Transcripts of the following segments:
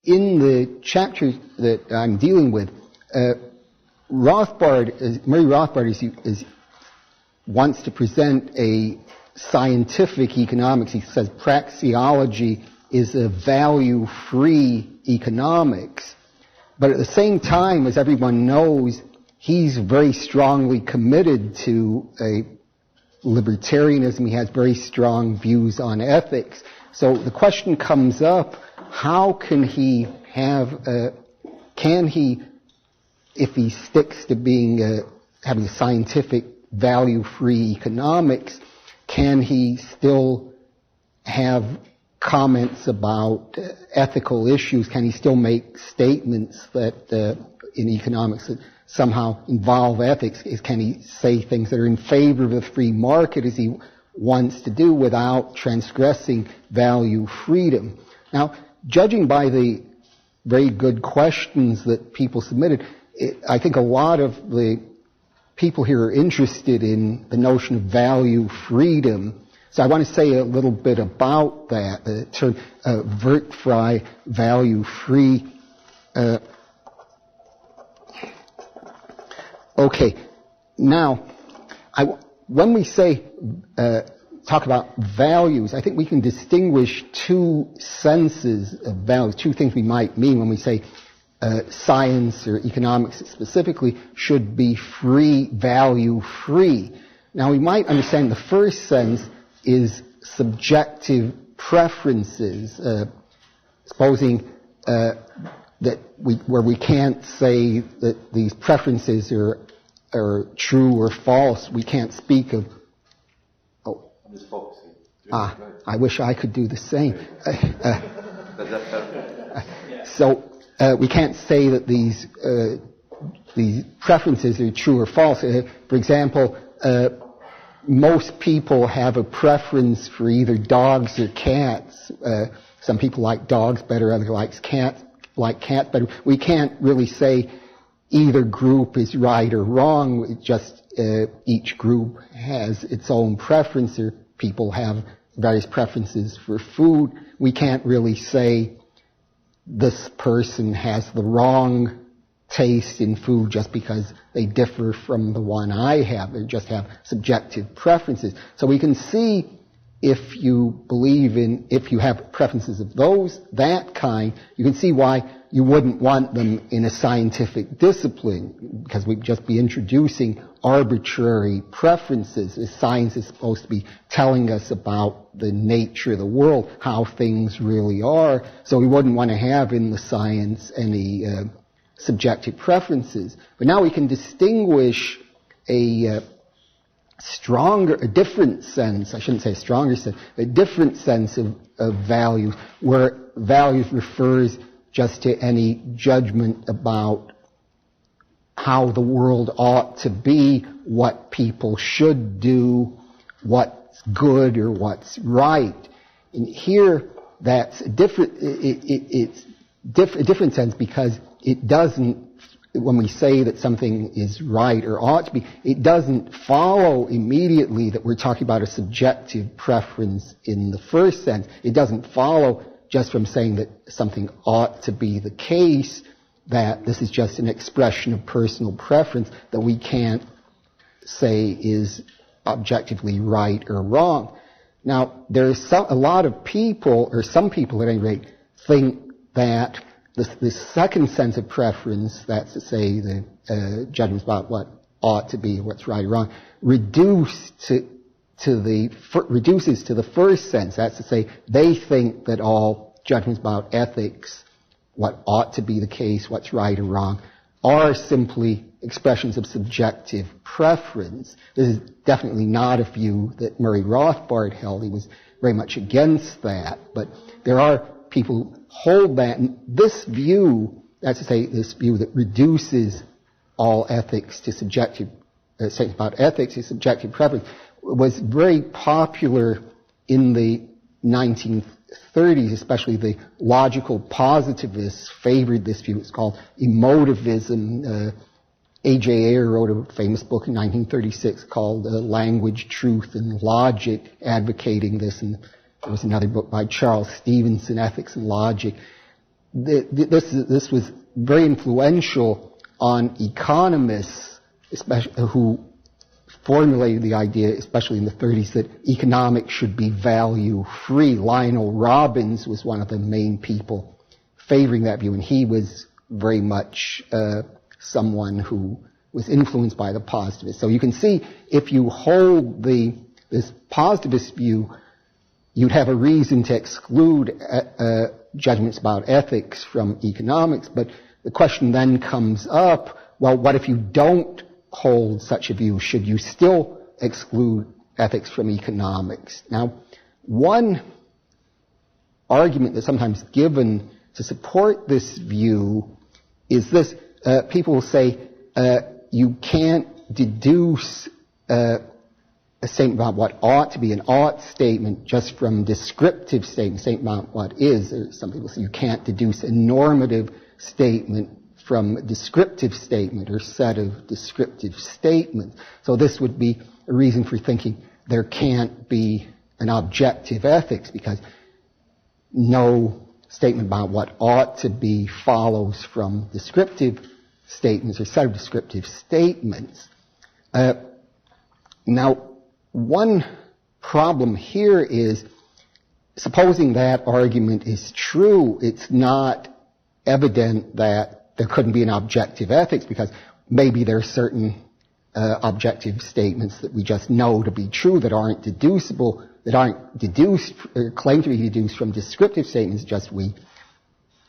in the chapter that I'm dealing with, Murray Rothbard wants to present a scientific economics. He says praxeology is a value-free economics. But at the same time, as everyone knows, he's very strongly committed to a libertarianism. He has very strong views on ethics. So the question comes up, how can he if he sticks to being having scientific value-free economics, can he still have comments about ethical issues? Can he still make statements that in economics that somehow involve ethics? Can he say things that are in favor of the free market as he wants to do without transgressing value freedom? Now, judging by the very good questions that people submitted, I think a lot of the people here are interested in the notion of value freedom. So I want to say a little bit about that, the term wertfrei, value-free. Okay, now, when we say, talk about values, I think we can distinguish two senses of values, two things we might mean when we say science or economics specifically should be free, value-free. Now, we might understand the first sense is subjective preferences, supposing that where we can't say that these preferences are true or false, we can't speak of. Oh, I'm just focusing. I wish I could do the same. So we can't say that these preferences are true or false. For example, most people have a preference for either dogs or cats. Some people like dogs better, others like cats better. We can't really say either group is right or wrong. It just each group has its own preference, or people have various preferences for food. We can't really say this person has the wrong taste in food just because they differ from the one I have. They just have subjective preferences. So we can see if you have preferences of that kind, you can see why you wouldn't want them in a scientific discipline, because we'd just be introducing arbitrary preferences. Science is supposed to be telling us about the nature of the world, how things really are. So we wouldn't want to have in the science any subjective preferences. But now we can distinguish a different sense of values, where values refers just to any judgment about how the world ought to be, what people should do, what's good or what's right. And here, that's a different sense, because it doesn't, when we say that something is right or ought to be, it doesn't follow immediately that we're talking about a subjective preference in the first sense. It doesn't follow just from saying that something ought to be the case, that this is just an expression of personal preference that we can't say is objectively right or wrong. Now, there's a lot of people, or some people at any rate, think that the second sense of preference, that's to say the judgments about what ought to be, what's right or wrong, reduces to the first sense. That's to say, they think that all judgments about ethics, what ought to be the case, what's right or wrong, are simply expressions of subjective preference. This is definitely not a view that Murray Rothbard held. He was very much against that. But there are people who hold that. And this view, that's to say, this view that reduces all ethics to subjective, statements about ethics to subjective preference, was very popular in the 1930s, especially the logical positivists favored this view. It's called emotivism. A.J. Ayer wrote a famous book in 1936 called Language, Truth, and Logic, advocating this. And there was another book by Charles Stevenson, Ethics and Logic. this was very influential on economists, especially who formulated the idea, especially in the 30s, that economics should be value-free. Lionel Robbins was one of the main people favoring that view, and he was very much someone who was influenced by the positivists. So you can see, if you hold this positivist view, you'd have a reason to exclude judgments about ethics from economics. But the question then comes up, well, what if you don't hold such a view? Should you still exclude ethics from economics? Now, one argument that's sometimes given to support this view is this. People will say you can't deduce a statement about what ought to be an ought statement just from descriptive statements, statement about what is. Or some people say you can't deduce a normative statement from a descriptive statement or set of descriptive statements. So this would be a reason for thinking there can't be an objective ethics, because no statement about what ought to be follows from descriptive statements or set of descriptive statements. Now, one problem here is, supposing that argument is true, it's not evident that there couldn't be an objective ethics, because maybe there are certain objective statements that we just know to be true that aren't deducible, that aren't deduced or claimed to be deduced from descriptive statements, just we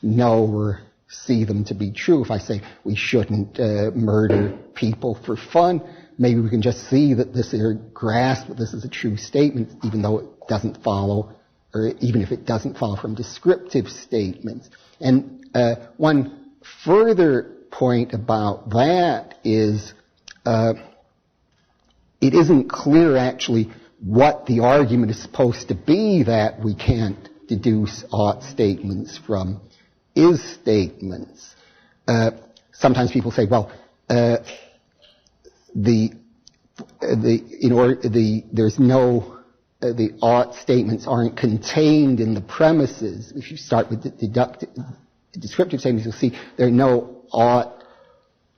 know or see them to be true. If I say we shouldn't murder people for fun, maybe we can just see that this, or grasp that this is a true statement, even though it doesn't follow, or even if it doesn't follow from descriptive statements. And one further point about that is it isn't clear actually what the argument is supposed to be that we can't deduce ought statements from is statements. Sometimes people say, well, the ought statements aren't contained in the premises. If you start with the descriptive statements, you'll see there are no ought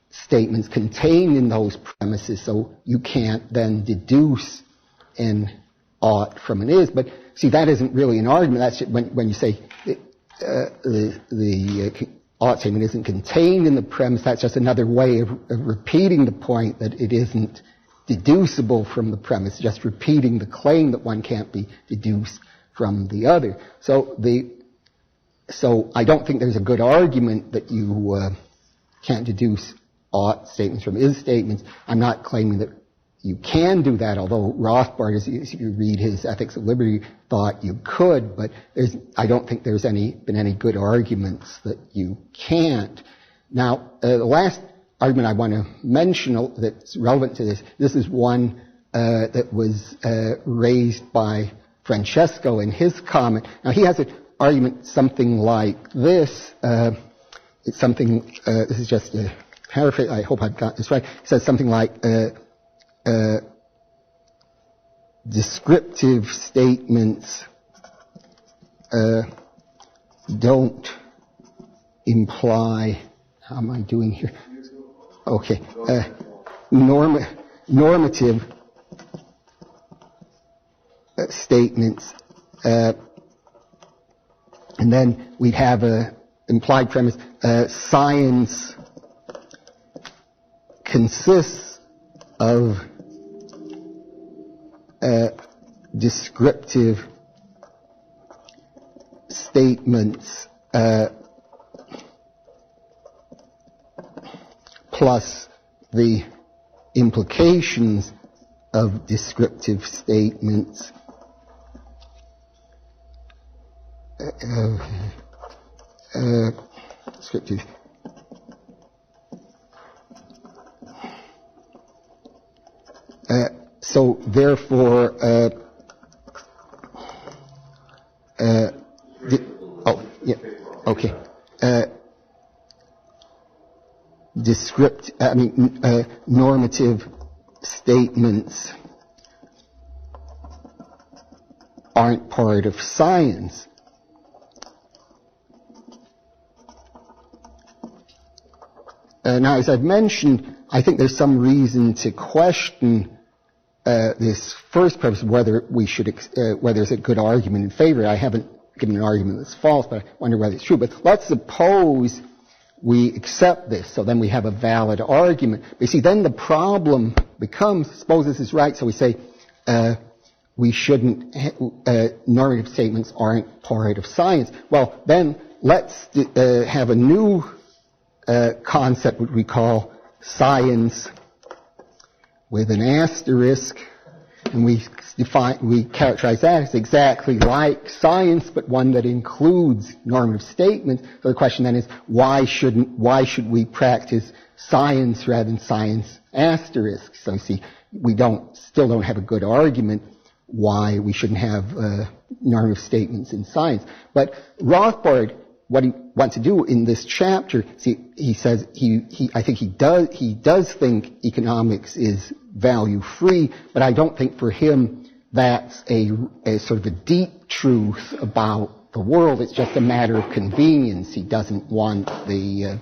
statements contained in those premises, so you can't then deduce an ought from an is. But see, that isn't really an argument. That's when you say the ought statement isn't contained in the premise. That's just another way of repeating the point that it isn't deducible from the premise, just repeating the claim that one can't be deduced from the other. So I don't think there's a good argument that you can't deduce ought statements from is statements. I'm not claiming that you can do that, although Rothbard, as you read his Ethics of Liberty, thought you could, but I don't think there's been any good arguments that you can't. Now, the last argument I want to mention that's relevant to this is one that was raised by Francesco in his comment. Now, he has an argument something like this. It's something, this is just a paraphrase, I hope I've got this right. It says something like, descriptive statements don't imply, how am I doing here? Okay, normative statements, and then we'd have a implied premise, science consists of descriptive statements plus the implications of descriptive statements descriptive so therefore normative statements aren't part of science. Now, as I've mentioned, I think there's some reason to question this first premise, whether we should, whether there's a good argument in favor. I haven't given an argument that's false, but I wonder whether it's true. But let's suppose we accept this, so then we have a valid argument. But you see, then the problem becomes, suppose this is right, so we say we shouldn't, normative statements aren't part of science. Well, then let's have a new concept, what we call science with an asterisk, and we characterize that as exactly like science, but one that includes normative statements. So the question then is, why should we practice science rather than science asterisk? So you see, we still don't have a good argument why we shouldn't have normative statements in science. But Rothbard, what he wants to do in this chapter, see, he says I think he does think economics is value free, but I don't think for him that's a sort of a deep truth about the world. It's just a matter of convenience. He doesn't want he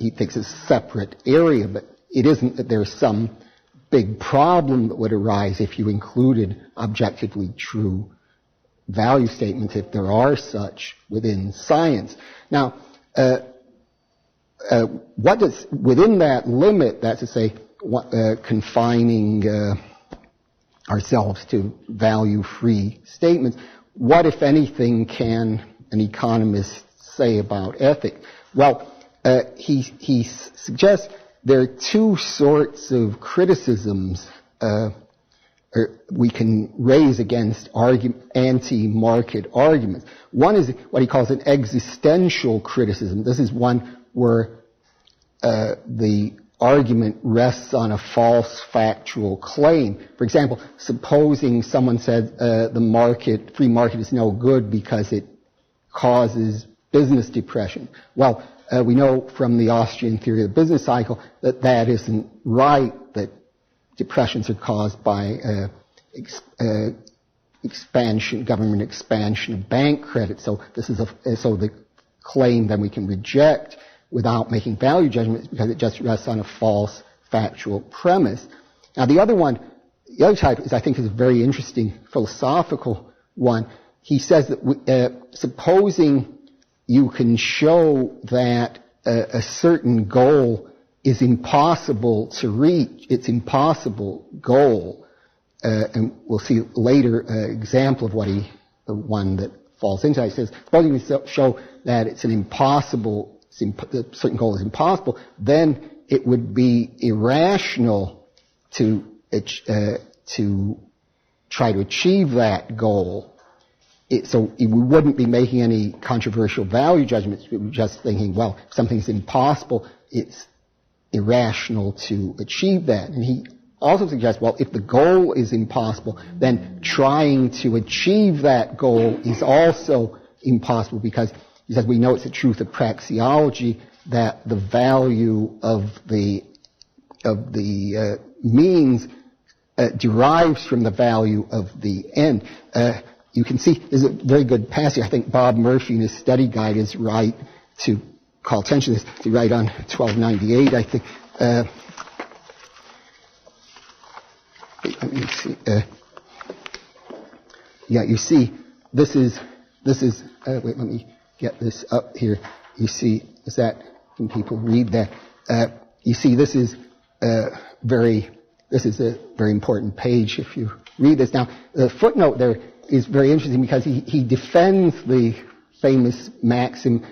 thinks it's a separate area, but it isn't that there's some big problem that would arise if you included objectively true value statements, if there are such within science. Now, what does, within that limit, that's to say, confining ourselves to value-free statements, what, if anything, can an economist say about ethics? Well, he suggests there are two sorts of criticisms we can raise against anti-market arguments. One is what he calls an existential criticism. This is one where the argument rests on a false factual claim. For example, supposing someone said the free market is no good because it causes business depression. Well, we know from the Austrian theory of the business cycle that that isn't right, that depressions are caused by government expansion of bank credit. So this is so the claim then we can reject without making value judgments because it just rests on a false factual premise. Now the other type is, I think, is a very interesting philosophical one. He says that supposing you can show that a certain goal is impossible to reach, it's impossible goal, and we'll see later an example of the one that falls into it. He says, supposing we show that it's an impossible, a certain goal is impossible, then it would be irrational to try to achieve that goal. So we wouldn't be making any controversial value judgments. We were just thinking, well, if something's impossible, it's irrational to achieve that. And he also suggests, well, if the goal is impossible, then trying to achieve that goal is also impossible, because he says we know it's the truth of praxeology that the value of the means derives from the value of the end. You can see there's a very good passage. I think Bob Murphy in his study guide is right to call attention to this. He's right on 1298, I think. Let me see. You see, this is. Wait, let me get this up here. You see, can people read that? You see, this is a very important page if you read this. Now, the footnote there is very interesting because he defends the famous maxim,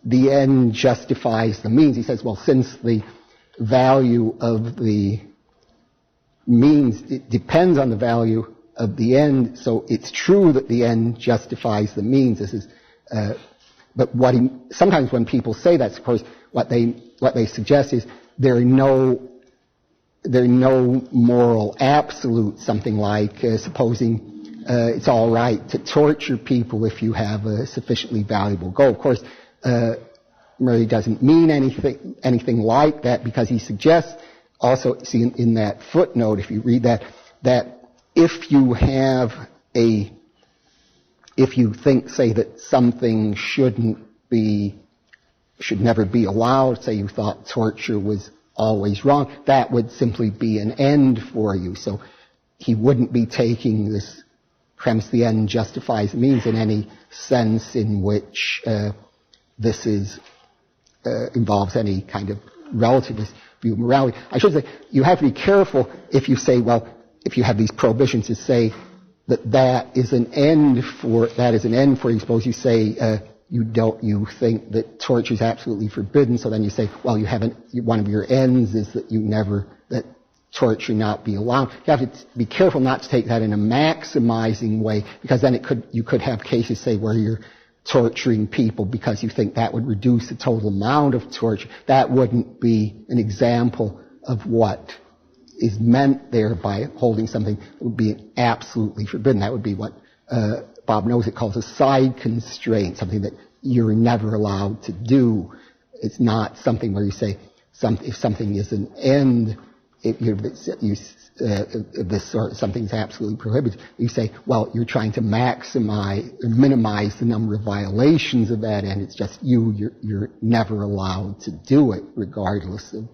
the end justifies the means. He says, well, since the value of the means it depends on the value of the end, so it's true that the end justifies the means. This is, but sometimes when people say that, of course, what they suggest is there are no moral absolutes. Something like supposing it's all right to torture people if you have a sufficiently valuable goal. Of course, Murray doesn't mean anything like that, because he suggests also, see in that footnote, if you read that if you think, say, that something shouldn't be should never be allowed, say you thought torture was always wrong, that would simply be an end for you. So he wouldn't be taking this premise, the end justifies the means, in any sense in which this is involves any kind of relativist view of morality. I should say, you have to be careful if you say, well, if you have these prohibitions, to say that is an end for you. Suppose you say you think that torture is absolutely forbidden, so then you say, well, one of your ends is that torture not be allowed. You have to be careful not to take that in a maximizing way, because then you could have cases, say, where you're torturing people because you think that would reduce the total amount of torture. That wouldn't be an example of what is meant there by holding something that would be absolutely forbidden. That would be what Bob Nozick calls a side constraint, something that you're never allowed to do. It's not something where you say if something is an end, this sort, something's absolutely prohibited. You say, well, you're trying to minimize the number of violations of that end. It's just you're never allowed to do it, regardless of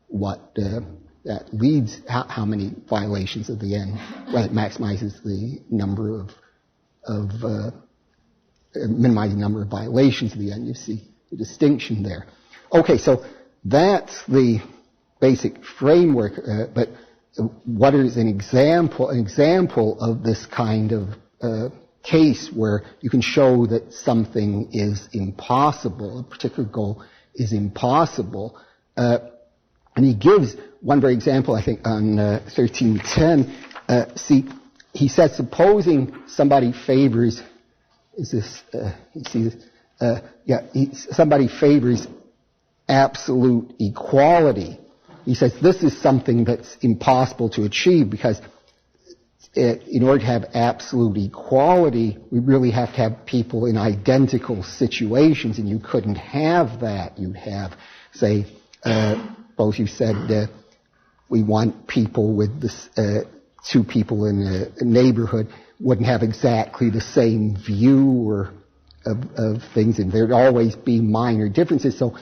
what that leads, how many violations of the end. Well, it maximizes the number of minimizing the number of violations of the end. You see the distinction there. Okay, so that's the basic framework, but what is an example of this kind of case where you can show that something is impossible, a particular goal is impossible? And he gives one very example, I think, on 1310. He says, supposing somebody favors, somebody favors absolute equality. He says this is something that's impossible to achieve, because in order to have absolute equality, we really have to have people in identical situations, and you couldn't have that. You'd have, say, suppose you said we want people with this, two people in a neighborhood wouldn't have exactly the same view of things, and there'd always be minor differences. So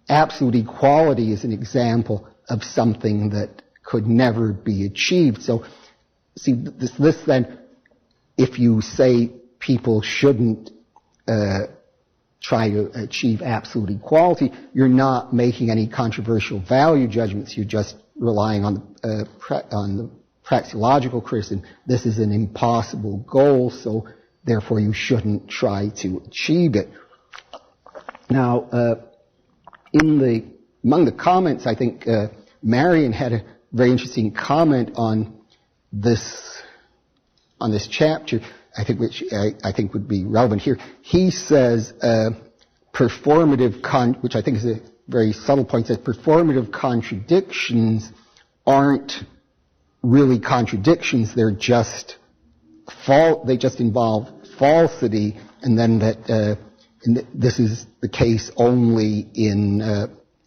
absolute equality is an example of something that could never be achieved. So, see, this then, if you say people shouldn't try to achieve absolute equality, you're not making any controversial value judgments. You're just relying on the praxeological criticism. This is an impossible goal, so therefore you shouldn't try to achieve it. Now, among the comments, I think Marion had a very interesting comment on this chapter, I think, which I think would be relevant here. He says which I think is a very subtle point, says performative contradictions aren't really contradictions. They're just they just involve falsity, and then that this is the case only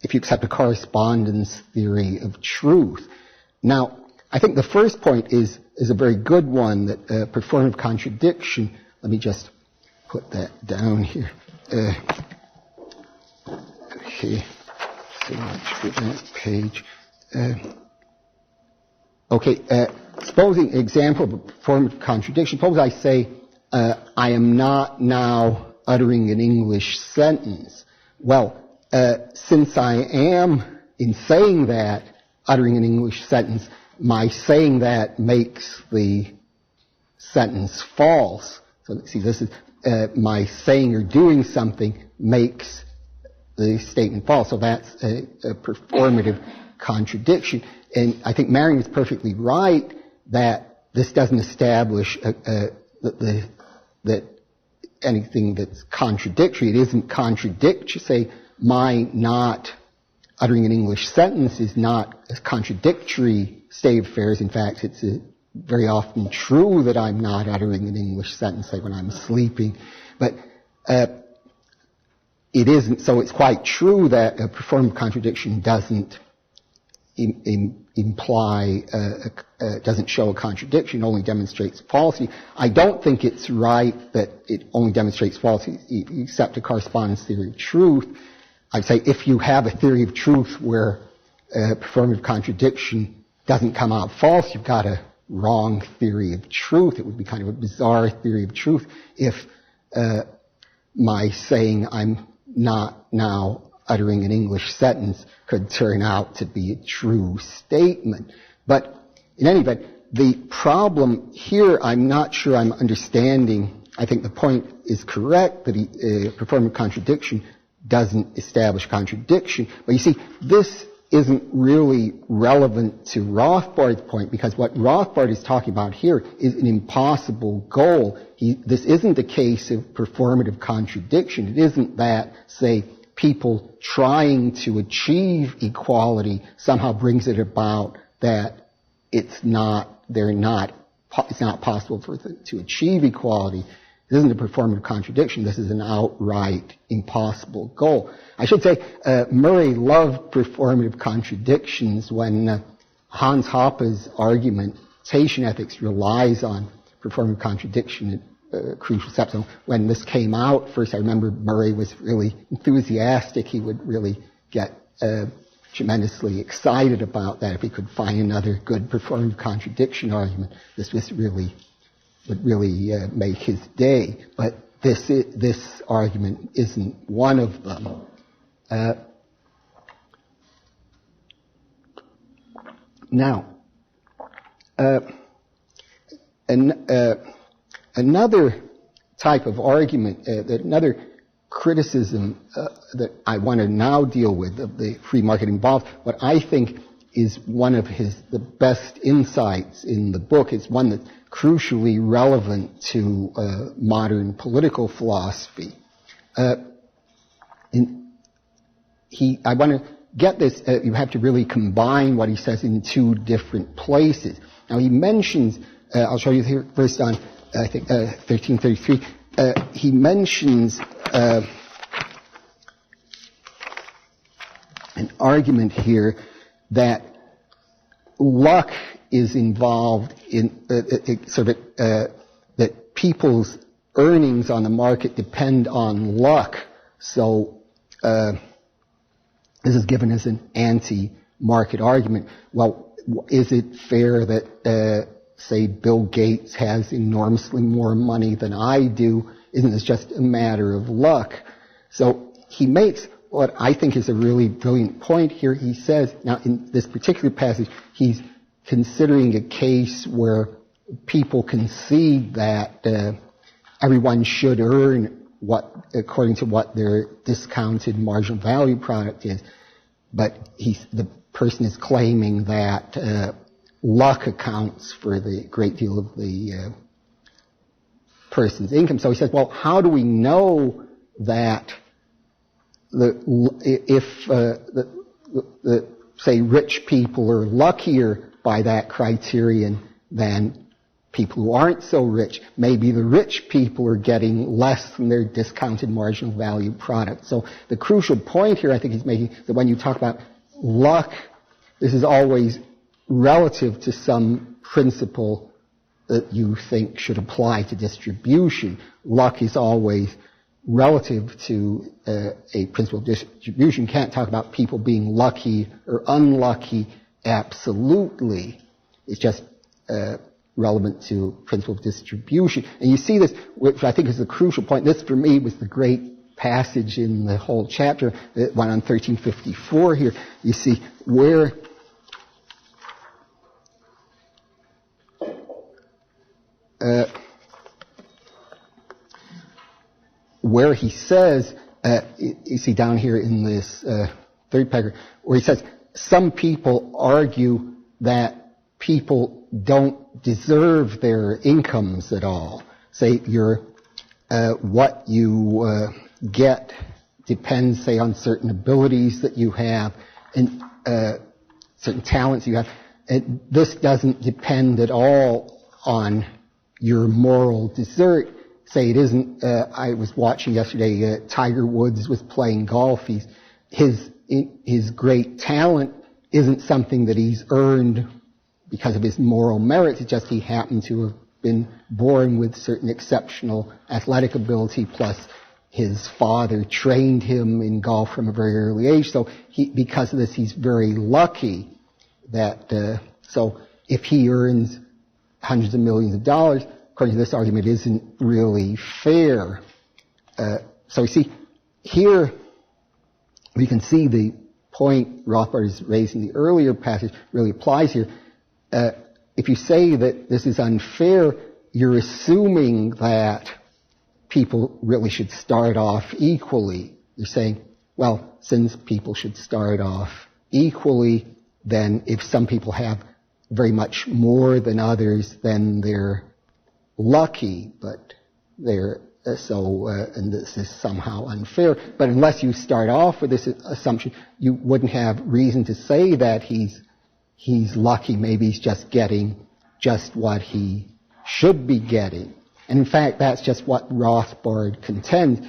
if you accept a correspondence theory of truth. Now, I think the first point is a very good one, that performative contradiction. Let me just put that down here. Okay, so much for that page. Supposing an example of a performative contradiction. Suppose I say, I am not now uttering an English sentence. Well, since I am, in saying that, uttering an English sentence, my saying that makes the sentence false. So, see, this is my saying or doing something makes the statement false. So that's a performative contradiction. And I think Marion is perfectly right that this doesn't establish that anything that's contradictory. It isn't contradictory. Say, my not uttering an English sentence is not a contradictory state of affairs. In fact, it's very often true that I'm not uttering an English sentence, like when I'm sleeping. But it isn't. So it's quite true that a performative contradiction doesn't doesn't show a contradiction, only demonstrates falsity. I don't think it's right that it only demonstrates falsity. You accept a correspondence theory of truth. I'd say if you have a theory of truth where performative contradiction doesn't come out false, you've got a wrong theory of truth. It would be kind of a bizarre theory of truth if my saying I'm not now uttering an English sentence could turn out to be a true statement. But in any event, the problem here, I'm not sure I'm understanding. I think the point is correct that performative contradiction doesn't establish contradiction. But you see, this isn't really relevant to Rothbard's point, because what Rothbard is talking about here is an impossible goal. This isn't a case of performative contradiction. It isn't that, say, people trying to achieve equality somehow brings it about that it's not possible for them to achieve equality. This isn't a performative contradiction. This is an outright impossible goal. I should say, Murray loved performative contradictions. When Hans Hoppe's argumentation ethics relies on performative contradiction at crucial steps. So when this came out, first I remember Murray was really enthusiastic. He would really get tremendously excited about that if he could find another good performative contradiction argument. This would really make his day. But this argument isn't one of them. Now, another type of argument, another criticism that I want to now deal with of the free market involved, what I think is one of the best insights in the book. It's one that's crucially relevant to modern political philosophy. I want to get this. You have to really combine what he says in two different places. Now he mentions. I'll show you here first on I think 1333. He mentions an argument here that luck is involved in that people's earnings on the market depend on luck. So this is given as an anti-market argument. Well, is it fair that say Bill Gates has enormously more money than I do? Isn't this just a matter of luck? So he makes what I think is a really brilliant point here. He says, now in this particular passage, he's considering a case where people concede that everyone should earn according to what their discounted marginal value product is, but the person is claiming that luck accounts for the great deal of the person's income. So he says, well, how do we know that say rich people are luckier by that criterion than people who aren't so rich? Maybe the rich people are getting less than their discounted marginal value product. So the crucial point here I think he's making that when you talk about luck, this is always relative to some principle that you think should apply to distribution. Luck is always relative to a principle of distribution. You can't talk about people being lucky or unlucky absolutely. It's just relevant to principle of distribution. And you see this, which I think is the crucial point. This, for me, was the great passage in the whole chapter, the one on 1354 here. You see where he says, you see down here in this third paragraph, where he says, some people argue that people don't deserve their incomes at all. Say what you get depends, say, on certain abilities that you have and certain talents you have. And this doesn't depend at all on your moral desert. Say it isn't. I was watching yesterday. Tiger Woods was playing golf. His great talent isn't something that he's earned because of his moral merits. It's just he happened to have been born with certain exceptional athletic ability, plus his father trained him in golf from a very early age, so because of this, he's very lucky that, so if he earns hundreds of millions of dollars, according to this argument, isn't really fair. So you see, here we can see the point Rothbard is raising in the earlier passage really applies here. If you say that this is unfair, you're assuming that people really should start off equally. You're saying, well, since people should start off equally, then if some people have very much more than others, then they're lucky, but they're and this is somehow unfair. But unless you start off with this assumption, you wouldn't have reason to say that he's lucky. Maybe he's just getting just what he should be getting. And in fact, that's just what Rothbard contends.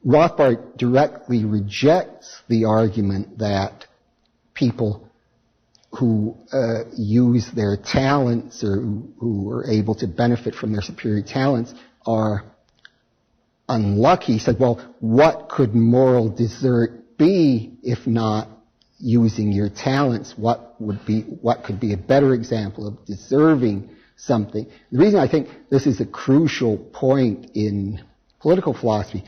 Rothbard directly rejects the argument that people who use their talents or who are able to benefit from their superior talents are unlucky. He said, well, what could moral desert be if not using your talents? What could be a better example of deserving something? The reason I think this is a crucial point in political philosophy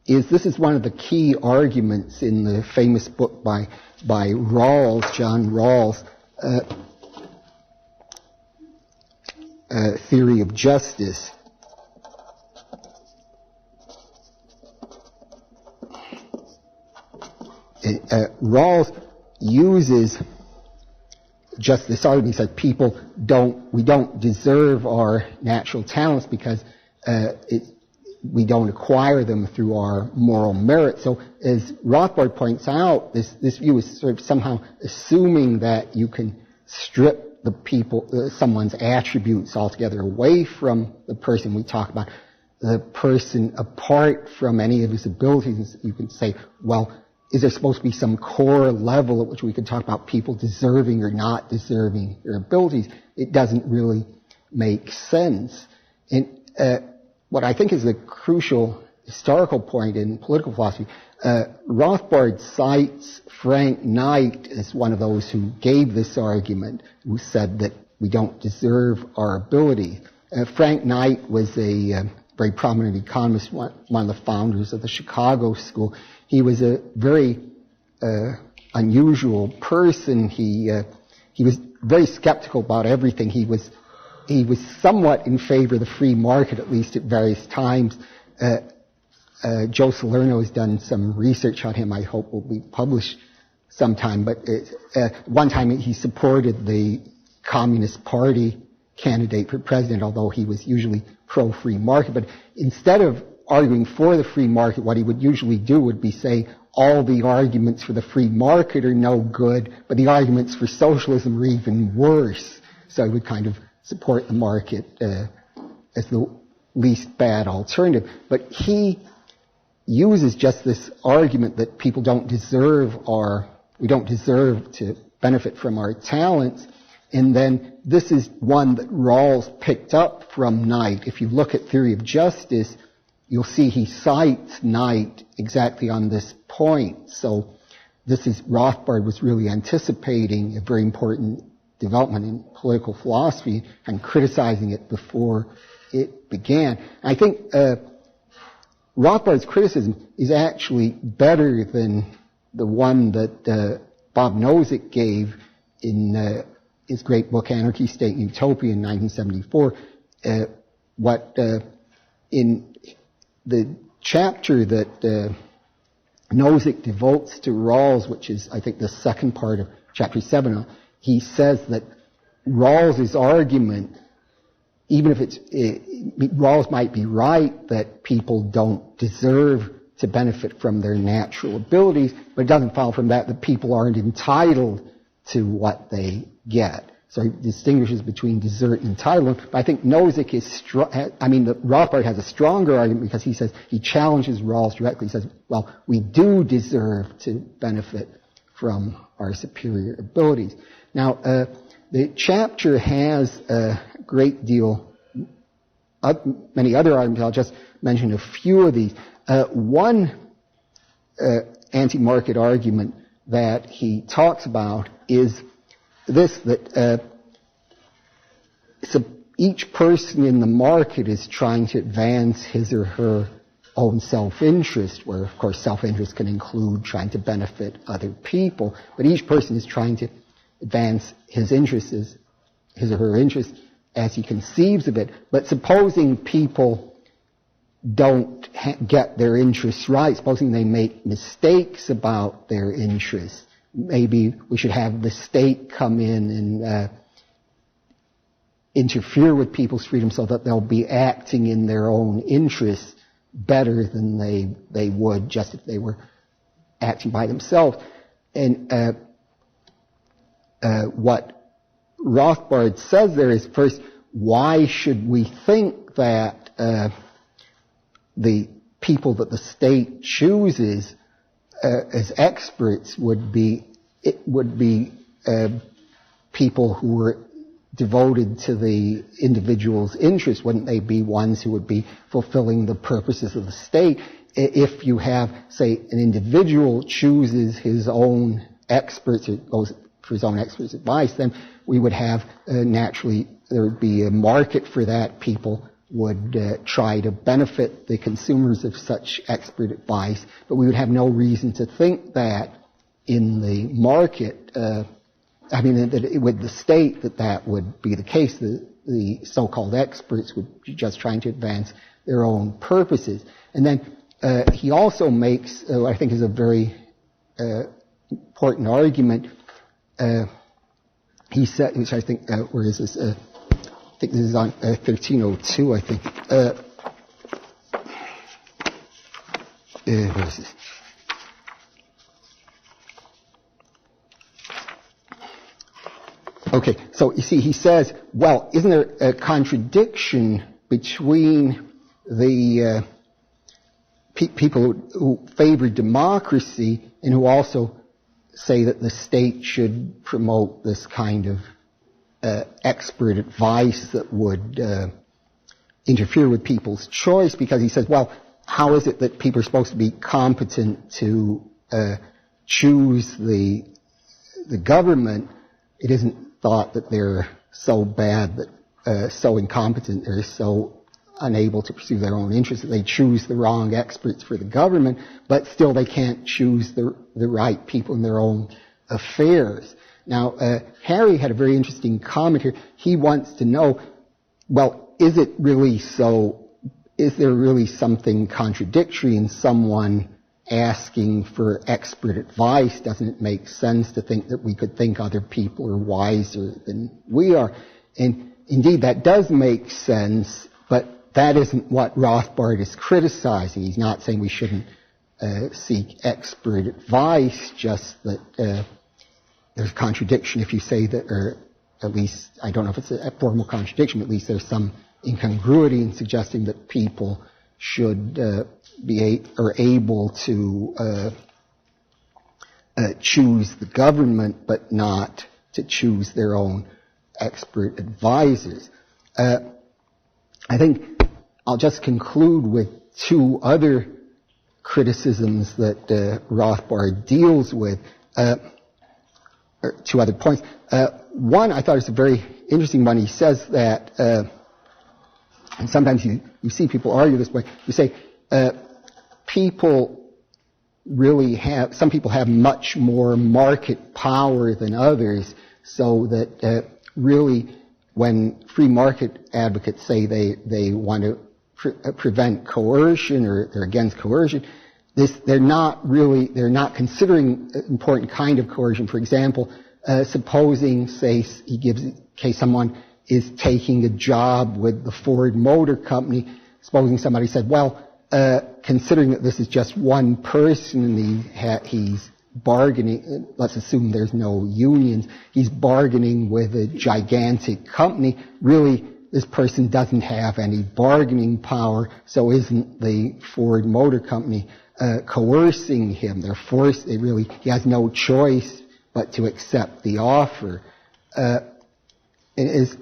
is this is one of the key arguments in the famous book by Rawls, John Rawls, Theory of Justice. Rawls uses just this argument. He said we don't deserve our natural talents because we don't acquire them through our moral merit. So as Rothbard points out, this view is sort of somehow assuming that you can strip someone's attributes altogether away from the person. We talk about the person apart from any of his abilities. You can say, well, is there supposed to be some core level at which we can talk about people deserving or not deserving their abilities? It doesn't really make sense. And what I think is a crucial historical point in political philosophy, Rothbard cites Frank Knight as one of those who gave this argument, who said that we don't deserve our ability. Frank Knight was a very prominent economist, one of the founders of the Chicago School. He was a very unusual person. He was very skeptical about everything. He was somewhat in favor of the free market, at least at various times. Joe Salerno has done some research on him. I hope will be published sometime. But one time he supported the Communist Party candidate for president, although he was usually pro-free market. But instead of arguing for the free market, what he would usually do would be say all the arguments for the free market are no good, but the arguments for socialism are even worse. So he would kind of support the market as the least bad alternative. But he uses just this argument that people don't deserve we don't deserve to benefit from our talents. And then this is one that Rawls picked up from Knight. If you look at Theory of Justice, you'll see he cites Knight exactly on this point. So Rothbard was really anticipating a very important development in political philosophy and criticizing it before it began. I think Rothbard's criticism is actually better than the one that Bob Nozick gave in his great book Anarchy, State, and Utopia in 1974. In the chapter that Nozick devotes to Rawls, which is, I think, the second part of chapter 7, he says that Rawls's argument, even if Rawls might be right that people don't deserve to benefit from their natural abilities, but it doesn't follow from that people aren't entitled to what they get. So he distinguishes between desert and entitlement. But I think Nozick is Rothbard has a stronger argument because he says, he challenges Rawls directly. He says, well, we do deserve to benefit from our superior abilities. Now, the chapter has a great deal of many other arguments. I'll just mention a few of these. One anti-market argument that he talks about is this, that so each person in the market is trying to advance his or her own self-interest, where, of course, self-interest can include trying to benefit other people, but each person is trying to advance his interests, his or her interests, as he conceives of it. But supposing people don't get their interests right, supposing they make mistakes about their interests, maybe we should have the state come in and interfere with people's freedom so that they'll be acting in their own interests better than they would just if they were acting by themselves. And what Rothbard says there is, first, why should we think that the people that the state chooses as experts would be people who were devoted to the individual's interests? Wouldn't they be ones who would be fulfilling the purposes of the state? If you have, say, an individual chooses his own experts, or goes for his own experts' advice, then we would have, naturally, there would be a market for that. People would try to benefit the consumers of such expert advice, but we would have no reason to think that in the market, that with the state, that would be the case. The so-called experts would be just trying to advance their own purposes. And then he also makes, I think is a very important argument. He said, which I think, where is this? I think this is on 1302, I think. Where is this? Okay, so you see, he says, well, isn't there a contradiction between the people who favor democracy and who also say that the state should promote this kind of expert advice that would interfere with people's choice? Because he says, well, how is it that people are supposed to be competent to choose the government? It isn't thought that they're so bad, that so incompetent, they're so unable to pursue their own interests that they choose the wrong experts for the government, but still they can't choose the right people in their own affairs. Now, Harry had a very interesting comment here. He wants to know, well, is it really so, is there really something contradictory in someone asking for expert advice? Doesn't it make sense to think that we could think other people are wiser than we are? And indeed, that does make sense, but that isn't what Rothbard is criticizing. He's not saying we shouldn't seek expert advice, just that there's a contradiction if you say that, or at least, I don't know if it's a formal contradiction, but at least there's some incongruity in suggesting that people should be able to choose the government, but not to choose their own expert advisors. I think I'll just conclude with two other criticisms that Rothbard deals with, or two other points. One I thought is a very interesting one. He says that, and sometimes you see people argue this way, you say, some people have much more market power than others, so that really when free market advocates say they want to prevent coercion or they're against coercion, they're not considering an important kind of coercion. For example, supposing, say, he gives a case someone is taking a job with the Ford Motor Company, supposing somebody said, well, considering that this is just one person and he's bargaining, let's assume there's no unions, he's bargaining with a gigantic company, really this person doesn't have any bargaining power, so isn't the Ford Motor Company coercing him? He has no choice but to accept the offer. And as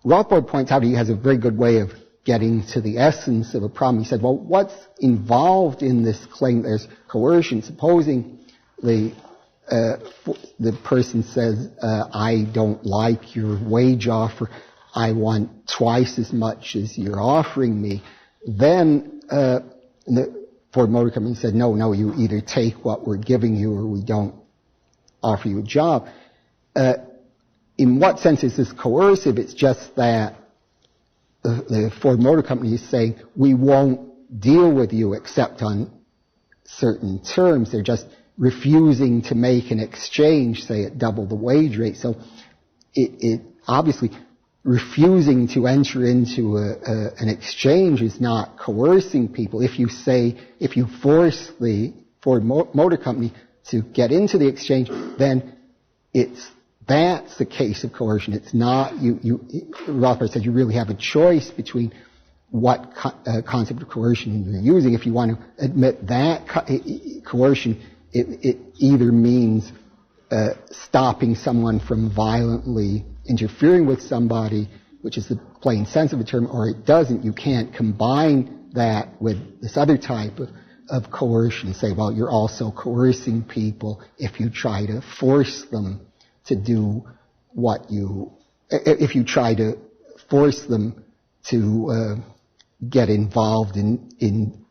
Rothbard points out, he has a very good way of getting to the essence of a problem. He said, well, what's involved in this claim there's coercion? Supposing the person says, I don't like your wage offer, I want twice as much as you're offering me. Then the Ford Motor Company said, no, you either take what we're giving you or we don't offer you a job. In what sense is this coercive? It's just that the Ford Motor Company is saying, we won't deal with you except on certain terms. They're just refusing to make an exchange, say at double the wage rate. So it obviously refusing to enter into an exchange is not coercing people. If you force the Ford Motor Company to get into the exchange, then that's the case of coercion. It's not, Rothbard says you really have a choice between what concept of coercion you're using. If you want to admit that coercion, it either means stopping someone from violently interfering with somebody, which is the plain sense of the term, or it doesn't. You can't combine that with this other type of coercion. Say, well, you're also coercing people if you try to force them to do if you try to force them to get involved in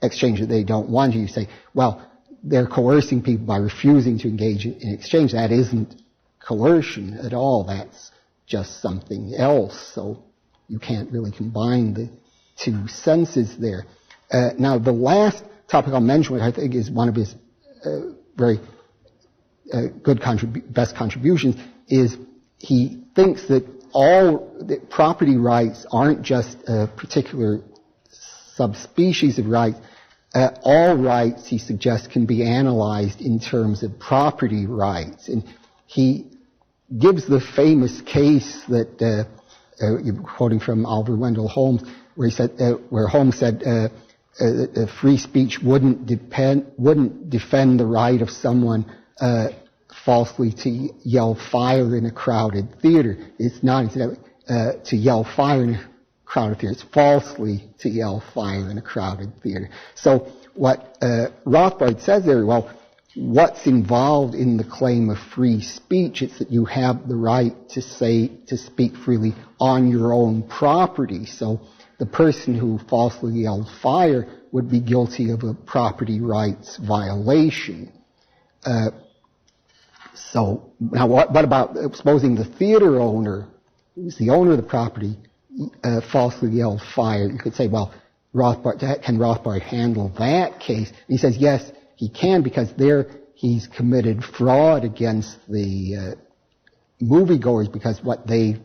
exchange that they don't want you say, well, they're coercing people by refusing to engage in exchange. That isn't coercion at all. That's just something else. So you can't really combine the two senses there. Now, the last topic I'll mention, which I think is one of his very best contributions, is he thinks that that property rights aren't just a particular subspecies of rights. All rights, he suggests, can be analyzed in terms of property rights. And he gives the famous case that you're quoting from Oliver Wendell Holmes, where he said, where Holmes said free speech wouldn't defend the right of someone falsely to yell fire in a crowded theater. It's not incidentally to yell fire in a crowded theater. It's falsely to yell fire in a crowded theater. So what Rothbard says there, well, what's involved in the claim of free speech? It's that you have the right to speak freely on your own property. So the person who falsely yelled fire would be guilty of a property rights violation. So now what about supposing the theater owner, who's the owner of the property, falsely yelled fire? You could say, well, can Rothbard handle that case? And he says, yes, he can, because there he's committed fraud against the moviegoers, because what they've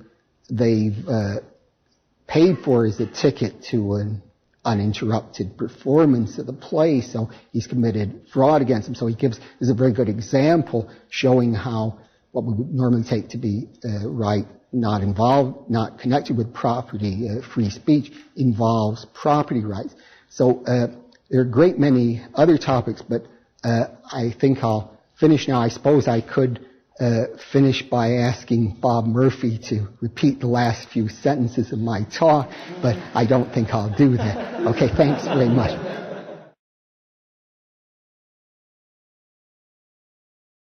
paid for is a ticket to an uninterrupted performance of the play, so he's committed fraud against them. So this is a very good example showing how what we would normally take to be right, not connected with property, free speech, involves property rights. So there are a great many other topics, but I think I'll finish now. I suppose I could finish by asking Bob Murphy to repeat the last few sentences of my talk, but I don't think I'll do that. Okay, thanks very much.